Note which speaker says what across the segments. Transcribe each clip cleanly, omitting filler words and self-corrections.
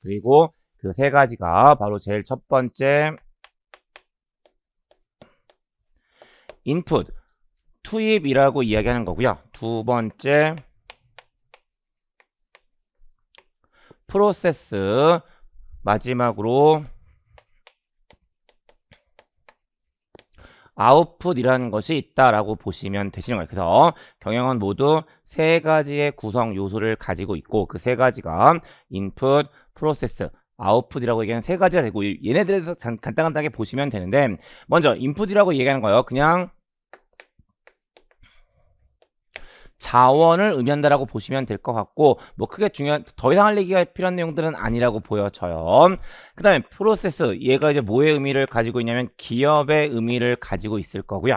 Speaker 1: 그리고 그 세 가지가 바로 제일 첫 번째 인풋, 투입이라고 이야기하는 거고요. 두 번째 프로세스, 마지막으로 아웃풋이라는 것이 있다라고 보시면 되시는 거예요. 그래서 경영은 모두 세 가지의 구성 요소를 가지고 있고 그 세 가지가 인풋, 프로세스, 아웃풋이라고 얘기하는 세 가지가 되고 얘네들에 대해서 간단하게 보시면 되는데 먼저 인풋이라고 얘기하는 거예요. 그냥 자원을 의미한다라고 보시면 될 것 같고 뭐 크게 더 이상 할 얘기가 필요한 내용들은 아니라고 보여져요. 그 다음에 프로세스, 얘가 이제 뭐의 의미를 가지고 있냐면 기업의 의미를 가지고 있을 거고요.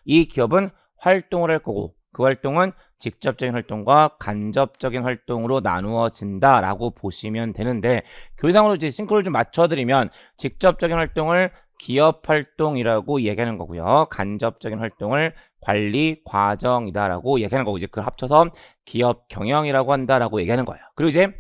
Speaker 1: 이 기업은 활동을 할 거고 그 활동은 직접적인 활동과 간접적인 활동으로 나누어진다라고 보시면 되는데 교재상으로 이제 싱크로를 좀 맞춰드리면 직접적인 활동을 기업 활동이라고 얘기하는 거고요. 간접적인 활동을 관리 과정이다라고 얘기하는 거고 이제 그걸 합쳐서 기업 경영이라고 한다라고 얘기하는 거예요. 그리고 이제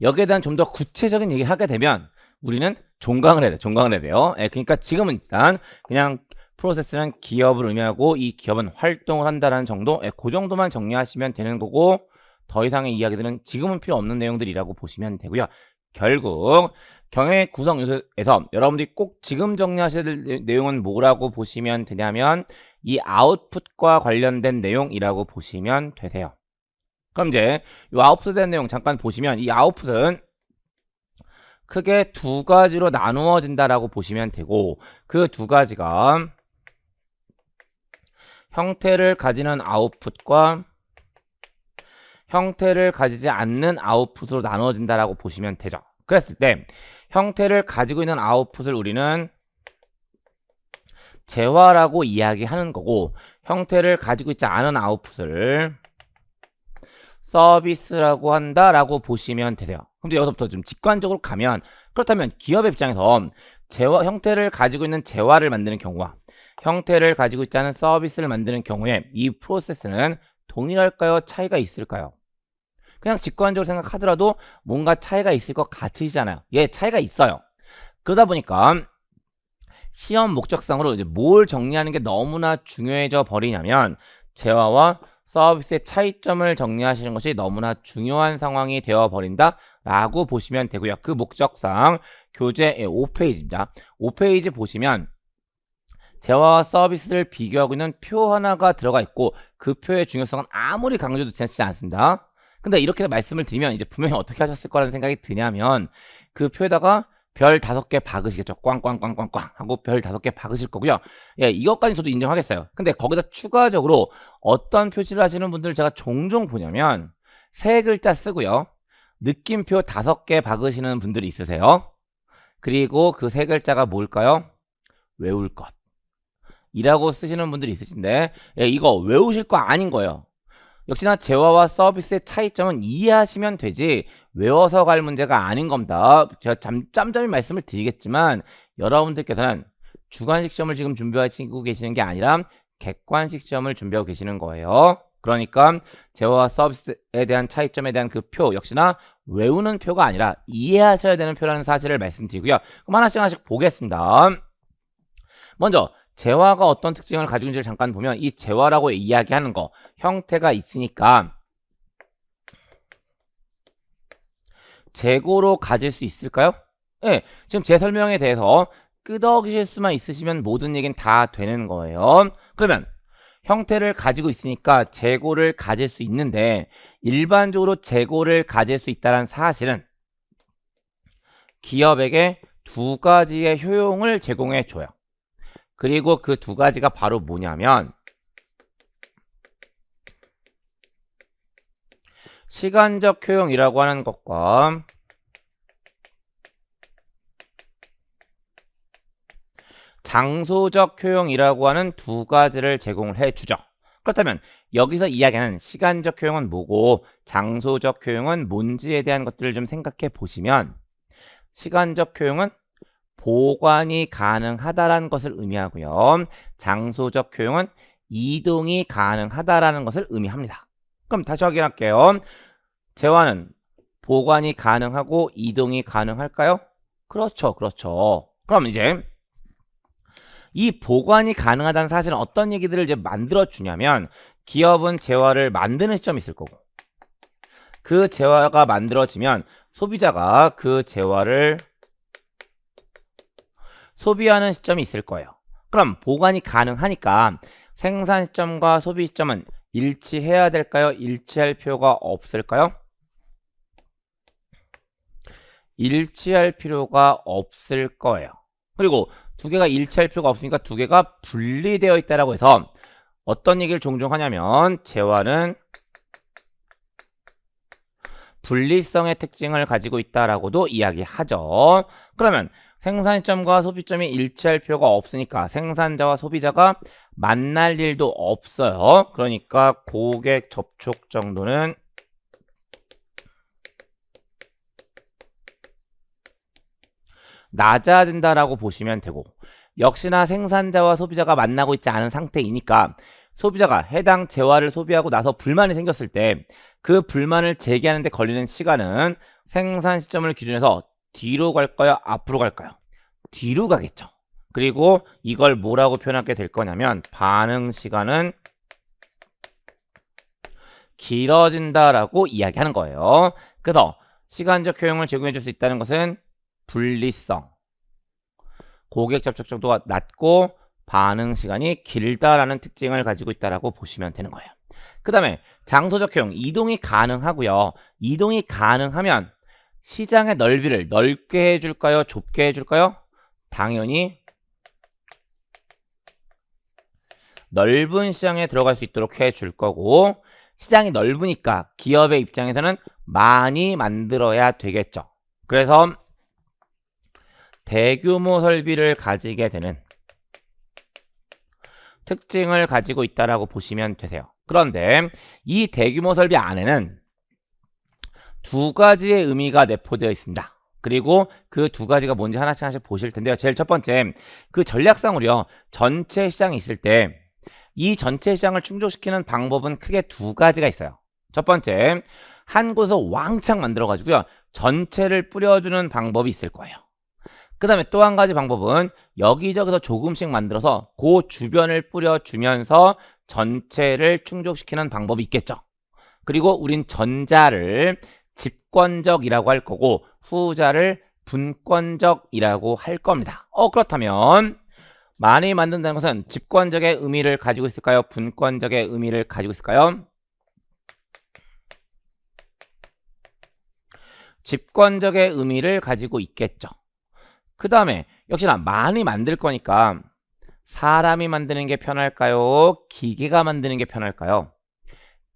Speaker 1: 여기에 대한 좀 더 구체적인 얘기를 하게 되면 우리는 종강을 해야 돼. 종강을 해야 돼요. 그러니까 지금은 일단 그냥 프로세스는 기업을 의미하고 이 기업은 활동을 한다라는 정도, 그 정도만 정리하시면 되는 거고 더 이상의 이야기들은 지금은 필요 없는 내용들이라고 보시면 되고요. 결국 경영의 구성 요소에서 여러분들이 꼭 지금 정리하셔야 될 내용은 뭐라고 보시면 되냐면 이 아웃풋과 관련된 내용이라고 보시면 되세요. 그럼 이제 이 아웃풋에 대한 내용 잠깐 보시면 이 아웃풋은 크게 두 가지로 나누어진다라고 보시면 되고 그 두 가지가 형태를 가지는 아웃풋과 형태를 가지지 않는 아웃풋으로 나누어진다라고 보시면 되죠. 그랬을 때 형태를 가지고 있는 아웃풋을 우리는 재화라고 이야기하는 거고 형태를 가지고 있지 않은 아웃풋을 서비스라고 한다라고 보시면 되세요. 그럼 이제 여기서부터 좀 직관적으로 가면 그렇다면 기업의 입장에서 형태를 가지고 있는 재화를 만드는 경우와 형태를 가지고 있지 않은 서비스를 만드는 경우에 이 프로세스는 동일할까요? 차이가 있을까요? 그냥 직관적으로 생각하더라도 뭔가 차이가 있을 것 같으시잖아요. 예, 차이가 있어요. 그러다 보니까 시험 목적상으로 이제 뭘 정리하는 게 너무나 중요해져 버리냐면 재화와 서비스의 차이점을 정리하시는 것이 너무나 중요한 상황이 되어 버린다 라고 보시면 되고요. 그 목적상 교재 5페이지입니다. 5페이지 보시면 재화와 서비스를 비교하고 있는 표 하나가 들어가 있고 그 표의 중요성은 아무리 강조도 지나치지 않습니다. 근데 이렇게 말씀을 드리면 이제 분명히 어떻게 하셨을 거라는 생각이 드냐면 그 표에다가 별 5개 박으시겠죠. 꽝꽝꽝꽝꽝 하고 별 5개 박으실 거고요. 예, 이것까지 저도 인정하겠어요. 근데 거기다 추가적으로 어떤 표시를 하시는 분들 제가 종종 보냐면 세 글자 쓰고요. 느낌표 5개 박으시는 분들이 있으세요. 그리고 그 세 글자가 뭘까요? 외울 것 이라고 쓰시는 분들이 있으신데 예, 이거 외우실 거 아닌 거예요. 역시나 재화와 서비스의 차이점은 이해하시면 되지 외워서 갈 문제가 아닌 겁니다. 제가 짬짬이 말씀을 드리겠지만 여러분들께서는 주관식 시험을 지금 준비하시고 계시는 게 아니라 객관식 시험을 준비하고 계시는 거예요. 그러니까 재화와 서비스에 대한 차이점에 대한 그 표 역시나 외우는 표가 아니라 이해하셔야 되는 표라는 사실을 말씀드리고요. 그럼 하나씩 보겠습니다. 먼저 재화가 어떤 특징을 가지고 있는지를 잠깐 보면 이 재화라고 이야기하는 거 형태가 있으니까 재고로 가질 수 있을까요? 네, 지금 제 설명에 대해서 끄덕이실 수만 있으시면 모든 얘기는 다 되는 거예요. 그러면 형태를 가지고 있으니까 재고를 가질 수 있는데 일반적으로 재고를 가질 수 있다는 사실은 기업에게 두 가지의 효용을 제공해 줘요. 그리고 그 두 가지가 바로 뭐냐면 시간적 효용이라고 하는 것과 장소적 효용이라고 하는 두 가지를 제공을 해주죠. 그렇다면 여기서 이야기하는 시간적 효용은 뭐고 장소적 효용은 뭔지에 대한 것들을 좀 생각해 보시면 시간적 효용은 보관이 가능하다라는 것을 의미하고요. 장소적 효용은 이동이 가능하다라는 것을 의미합니다. 그럼 다시 확인할게요. 재화는 보관이 가능하고 이동이 가능할까요? 그렇죠, 그렇죠. 그럼 이제 이 보관이 가능하다는 사실은 어떤 얘기들을 이제 만들어 주냐면, 기업은 재화를 만드는 시점이 있을 거고, 그 재화가 만들어지면 소비자가 그 재화를 소비하는 시점이 있을 거예요. 그럼 보관이 가능하니까 생산 시점과 소비 시점은 일치해야 될까요? 일치할 필요가 없을까요? 일치할 필요가 없을 거예요. 그리고 두 개가 일치할 필요가 없으니까 두 개가 분리되어 있다라고 해서 어떤 얘기를 종종 하냐면, 재화는 분리성의 특징을 가지고 있다라고도 이야기하죠. 그러면 생산 시점과 소비 시점이 일치할 필요가 없으니까 생산자와 소비자가 만날 일도 없어요. 그러니까 고객 접촉 정도는 낮아진다라고 보시면 되고, 역시나 생산자와 소비자가 만나고 있지 않은 상태이니까 소비자가 해당 재화를 소비하고 나서 불만이 생겼을 때 그 불만을 제기하는 데 걸리는 시간은 생산 시점을 기준해서 뒤로 갈까요? 앞으로 갈까요? 뒤로 가겠죠. 그리고 이걸 뭐라고 표현하게 될 거냐면, 반응 시간은 길어진다라고 이야기하는 거예요. 그래서 시간적 효용을 제공해 줄 수 있다는 것은 분리성, 고객 접촉 정도가 낮고 반응 시간이 길다라는 특징을 가지고 있다라고 보시면 되는 거예요. 그 다음에 장소적 효용, 이동이 가능하고요. 이동이 가능하면 시장의 넓이를 넓게 해줄까요? 좁게 해줄까요? 당연히 넓은 시장에 들어갈 수 있도록 해줄 거고, 시장이 넓으니까 기업의 입장에서는 많이 만들어야 되겠죠. 그래서 대규모 설비를 가지게 되는 특징을 가지고 있다라고 보시면 되세요. 그런데 이 대규모 설비 안에는 두 가지의 의미가 내포되어 있습니다. 그리고 그 두 가지가 뭔지 하나씩 보실 텐데요. 제일 첫 번째, 그 전략상으로요, 전체 시장이 있을 때 이 전체 시장을 충족시키는 방법은 크게 두 가지가 있어요. 첫 번째, 한 곳에서 왕창 만들어 가지고요, 전체를 뿌려주는 방법이 있을 거예요. 그 다음에 또 한 가지 방법은 여기저기서 조금씩 만들어서 그 주변을 뿌려주면서 전체를 충족시키는 방법이 있겠죠. 그리고 우린 전자를 집권적이라고 할 거고 후자를 분권적이라고 할 겁니다. 그렇다면 많이 만든다는 것은 집권적의 의미를 가지고 있을까요? 분권적의 의미를 가지고 있을까요? 집권적의 의미를 가지고 있겠죠. 그 다음에 역시나 많이 만들 거니까 사람이 만드는 게 편할까요? 기계가 만드는 게 편할까요?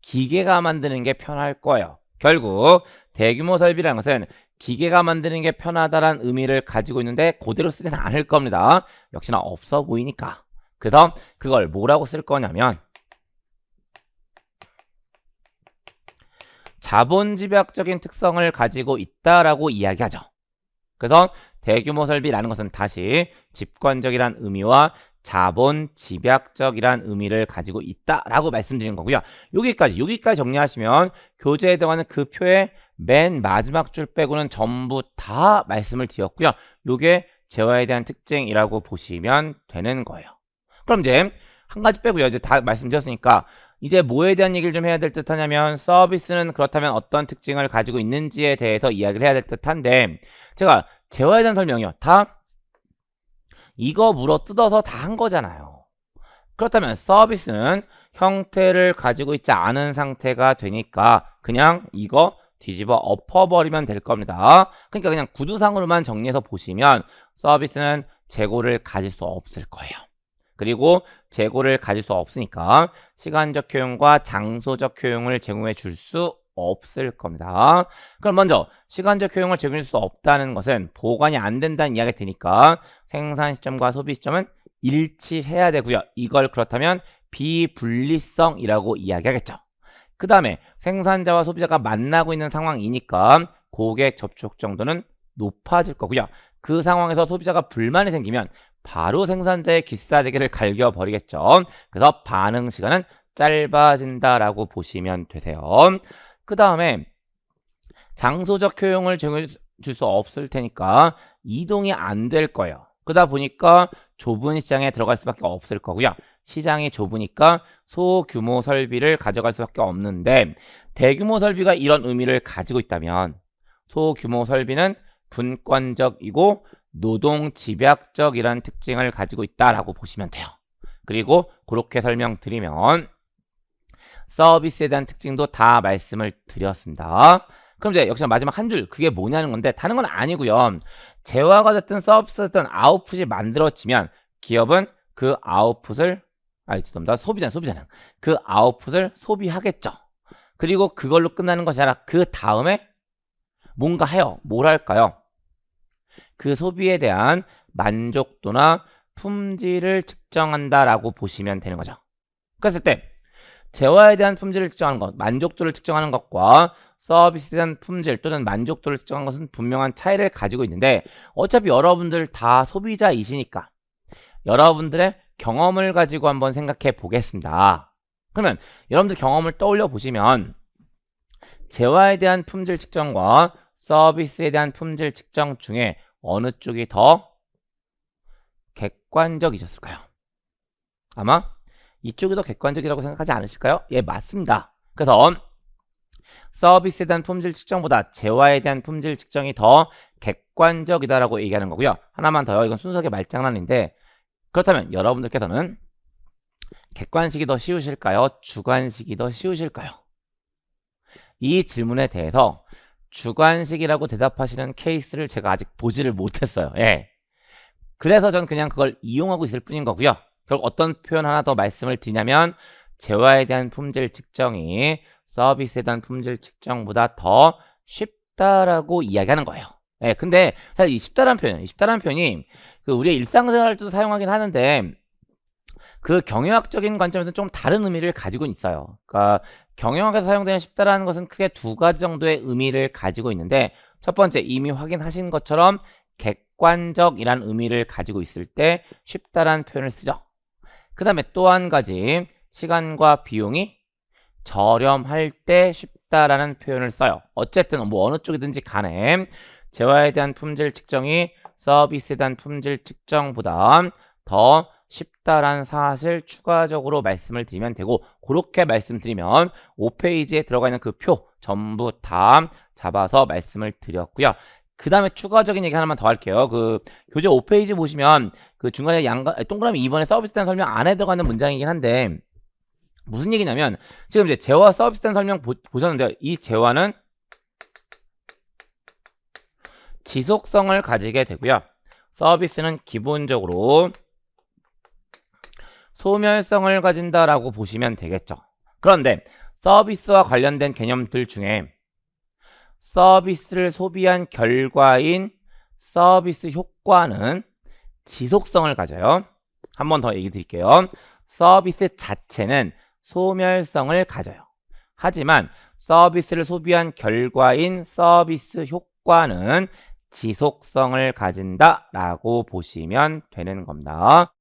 Speaker 1: 기계가 만드는 게 편할 거예요. 결국 대규모 설비라는 것은 기계가 만드는 게 편하다라는 의미를 가지고 있는데 그대로 쓰지는 않을 겁니다. 역시나 없어 보이니까. 그래서 그걸 뭐라고 쓸 거냐면 자본집약적인 특성을 가지고 있다라고 이야기하죠. 그래서 대규모 설비라는 것은 다시 집권적이란 의미와 자본집약적이란 의미를 가지고 있다라고 말씀드린 거고요. 여기까지 정리하시면 교재에 들어가는 그 표의 맨 마지막 줄 빼고는 전부 다 말씀을 드렸고요. 요게 재화에 대한 특징이라고 보시면 되는 거예요. 그럼 이제 한 가지 빼고요. 이제 다 말씀드렸으니까 이제 뭐에 대한 얘기를 좀 해야 될 듯 하냐면, 서비스는 그렇다면 어떤 특징을 가지고 있는지에 대해서 이야기를 해야 될 듯한데, 제가 재화에 대한 설명이요, 다 이거 물어 뜯어서 다 한 거잖아요. 그렇다면 서비스는 형태를 가지고 있지 않은 상태가 되니까 그냥 이거 뒤집어 엎어버리면 될 겁니다. 그러니까 그냥 구두상으로만 정리해서 보시면 서비스는 재고를 가질 수 없을 거예요. 그리고 재고를 가질 수 없으니까 시간적 효용과 장소적 효용을 제공해 줄 수 없을 겁니다. 그럼 먼저 시간적 효용을 제공해 줄 수 없다는 것은 보관이 안 된다는 이야기가 되니까 생산 시점과 소비 시점은 일치해야 되고요. 이걸 그렇다면 비분리성이라고 이야기하겠죠. 그 다음에 생산자와 소비자가 만나고 있는 상황이니까 고객 접촉 정도는 높아질 거고요. 그 상황에서 소비자가 불만이 생기면 바로 생산자의 기싸대기를 갈겨버리겠죠. 그래서 반응 시간은 짧아진다라고 보시면 되세요. 그 다음에 장소적 효용을 제공해 줄 수 없을 테니까 이동이 안 될 거예요. 그러다 보니까 좁은 시장에 들어갈 수밖에 없을 거고요. 시장이 좁으니까 소규모 설비를 가져갈 수밖에 없는데 대규모 설비가 이런 의미를 가지고 있다면 소규모 설비는 분권적이고 노동 집약적이라는 특징을 가지고 있다라고 보시면 돼요. 그리고 그렇게 설명드리면 서비스에 대한 특징도 다 말씀을 드렸습니다. 그럼 이제 역시 마지막 한 줄, 그게 뭐냐는 건데 다른 건 아니고요. 재화가 됐든 서비스가 됐든 아웃풋이 만들어지면 기업은 그 아웃풋을 죄송합니다. 소비자는 그 아웃풋을 소비하겠죠. 그리고 그걸로 끝나는 것이 아니라 그 다음에 뭔가 해요. 뭘 할까요? 그 소비에 대한 만족도나 품질을 측정한다라고 보시면 되는 거죠. 그랬을 때 재화에 대한 품질을 측정하는 것, 만족도를 측정하는 것과 서비스에 대한 품질 또는 만족도를 측정하는 것은 분명한 차이를 가지고 있는데 어차피 여러분들 다 소비자이시니까 여러분들의 경험을 가지고 한번 생각해 보겠습니다. 그러면 여러분들 경험을 떠올려 보시면 재화에 대한 품질 측정과 서비스에 대한 품질 측정 중에 어느 쪽이 더 객관적이셨을까요? 아마 이쪽이 더 객관적이라고 생각하지 않으실까요? 예, 맞습니다. 그래서 서비스에 대한 품질 측정보다 재화에 대한 품질 측정이 더 객관적이다라고 얘기하는 거고요. 하나만 더요. 이건 순수하게 말장난인데 그렇다면 여러분들께서는 객관식이 더 쉬우실까요? 주관식이 더 쉬우실까요? 이 질문에 대해서 주관식이라고 대답하시는 케이스를 제가 아직 보지를 못했어요. 예. 그래서 전 그냥 그걸 이용하고 있을 뿐인 거고요. 결국 어떤 표현 하나 더 말씀을 드리냐면 재화에 대한 품질 측정이 서비스에 대한 품질 측정보다 더 쉽다라고 이야기하는 거예요. 예, 근데 사실 이 쉽다라는 표현이 우리의 일상생활에도 사용하긴 하는데 그 경영학적인 관점에서 좀 다른 의미를 가지고 있어요. 그러니까 경영학에서 사용되는 쉽다라는 것은 크게 두 가지 정도의 의미를 가지고 있는데 첫 번째 이미 확인하신 것처럼 객관적이라는 의미를 가지고 있을 때 쉽다라는 표현을 쓰죠. 그 다음에 또 한 가지 시간과 비용이 저렴할 때 쉽다라는 표현을 써요. 어쨌든 뭐 어느 쪽이든지 간에 재화에 대한 품질 측정이 서비스에 대한 품질 측정보다 더 쉽다라는 사실 추가적으로 말씀을 드리면 되고 그렇게 말씀드리면 5페이지에 들어가 있는 그 표 전부 다 잡아서 말씀을 드렸고요. 그 다음에 추가적인 얘기 하나만 더 할게요. 그 교재 5페이지 보시면 그 중간에 동그라미 2번에 서비스에 대한 설명 안에 들어가는 문장이긴 한데 무슨 얘기냐면 지금 이제 재화 서비스에 대한 설명 보셨는데 이 재화는 지속성을 가지게 되고요. 서비스는 기본적으로 소멸성을 가진다라고 보시면 되겠죠. 그런데 서비스와 관련된 개념들 중에 서비스를 소비한 결과인 서비스 효과는 지속성을 가져요. 한 번 더 얘기 드릴게요. 서비스 자체는 소멸성을 가져요. 하지만 서비스를 소비한 결과인 서비스 효과는 지속성을 가진다라고 보시면 되는 겁니다.